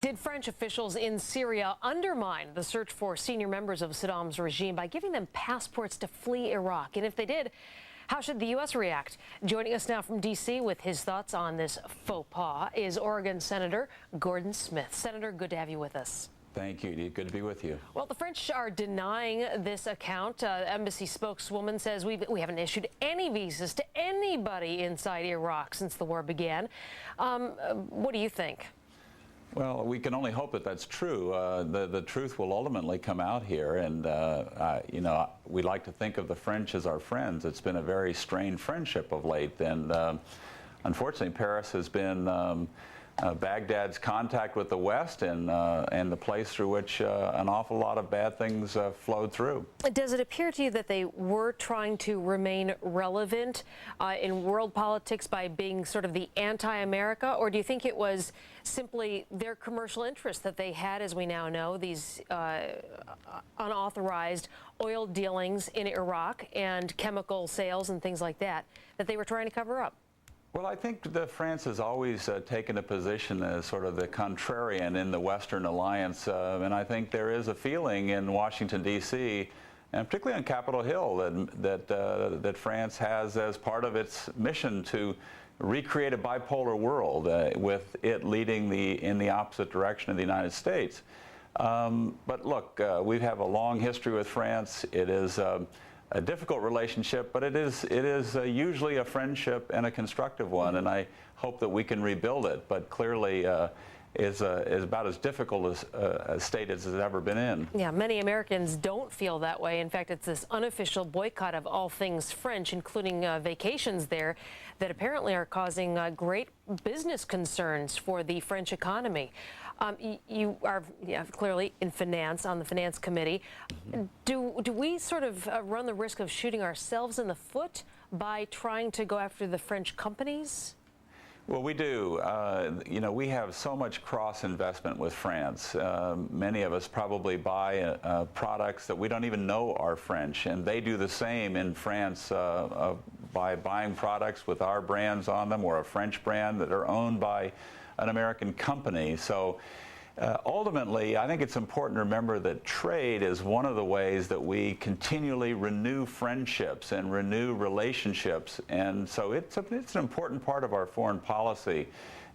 Did French officials in Syria undermine the search for senior members of Saddam's regime by giving them passports to flee Iraq? And if they did, how should the U.S. react? Joining us now from D.C. with his thoughts on this faux pas is Oregon Senator Gordon Smith. Senator, good to have you with us. Thank you. Good to be with you. Well, the French are denying this account. Embassy spokeswoman says we haven't issued any visas to anybody inside Iraq since the war began. What do you think? Well, we can only hope that that's true. The truth will ultimately come out here, and you know, we like to think of the French as our friends. It's been a very strained friendship of late, and unfortunately, Paris has been Baghdad's contact with the West, and the place through which an awful lot of bad things flowed through. Does it appear to you that they were trying to remain relevant in world politics by being sort of the anti-America, or do you think it was simply their commercial interests that they had, as we now know, these unauthorized oil dealings in Iraq and chemical sales and things like that, that they were trying to cover up? Well, I think that France has always taken a position as sort of the contrarian in the Western alliance, and I think there is a feeling in Washington, D.C., and particularly on Capitol Hill, that France has as part of its mission to recreate a bipolar world, with it leading in the opposite direction of the United States. But look, we have a long history with France. It is a difficult relationship, but it is usually a friendship and a constructive one, and I hope that we can rebuild it. But clearly, is about as difficult a state as it's ever been in. Yeah, many Americans don't feel that way. In fact, it's this unofficial boycott of all things French, including vacations there, that apparently are causing great business concerns for the French economy. You are clearly in finance, on the finance committee. Do we sort of run the risk of shooting ourselves in the foot by trying to go after the French companies? Well, we do. You know, we have so much cross-investment with France. Many of us probably buy products that we don't even know are French, and they do the same in France by buying products with our brands on them or a French brand that are owned by an American company. So ultimately, I think it's important to remember that trade is one of the ways that we continually renew friendships and renew relationships, and so it's an important part of our foreign policy,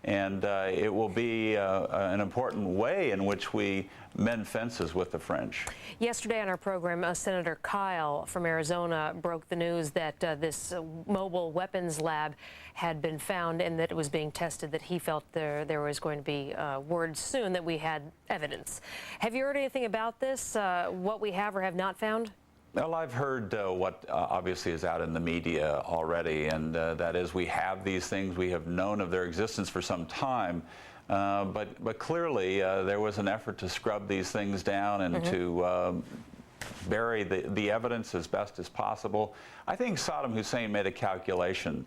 and it will be an important way in which we mend fences with the French. Yesterday on our program, Senator Kyl from Arizona broke the news that this mobile weapons lab had been found and that it was being tested, that he felt there was going to be word soon that we had evidence. Have you heard anything about this, what we have or have not found? Well, I've heard what obviously is out in the media already, and that is we have these things. We have known of their existence for some time, but clearly there was an effort to scrub these things down and to bury the evidence as best as possible. I think Saddam Hussein made a calculation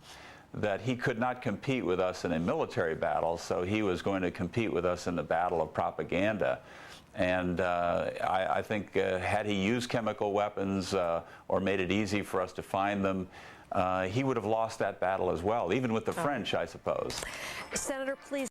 that he could not compete with us in a military battle, so he was going to compete with us in the battle of propaganda. And I think had he used chemical weapons or made it easy for us to find them, he would have lost that battle as well, even with the French, I suppose. Senator, please.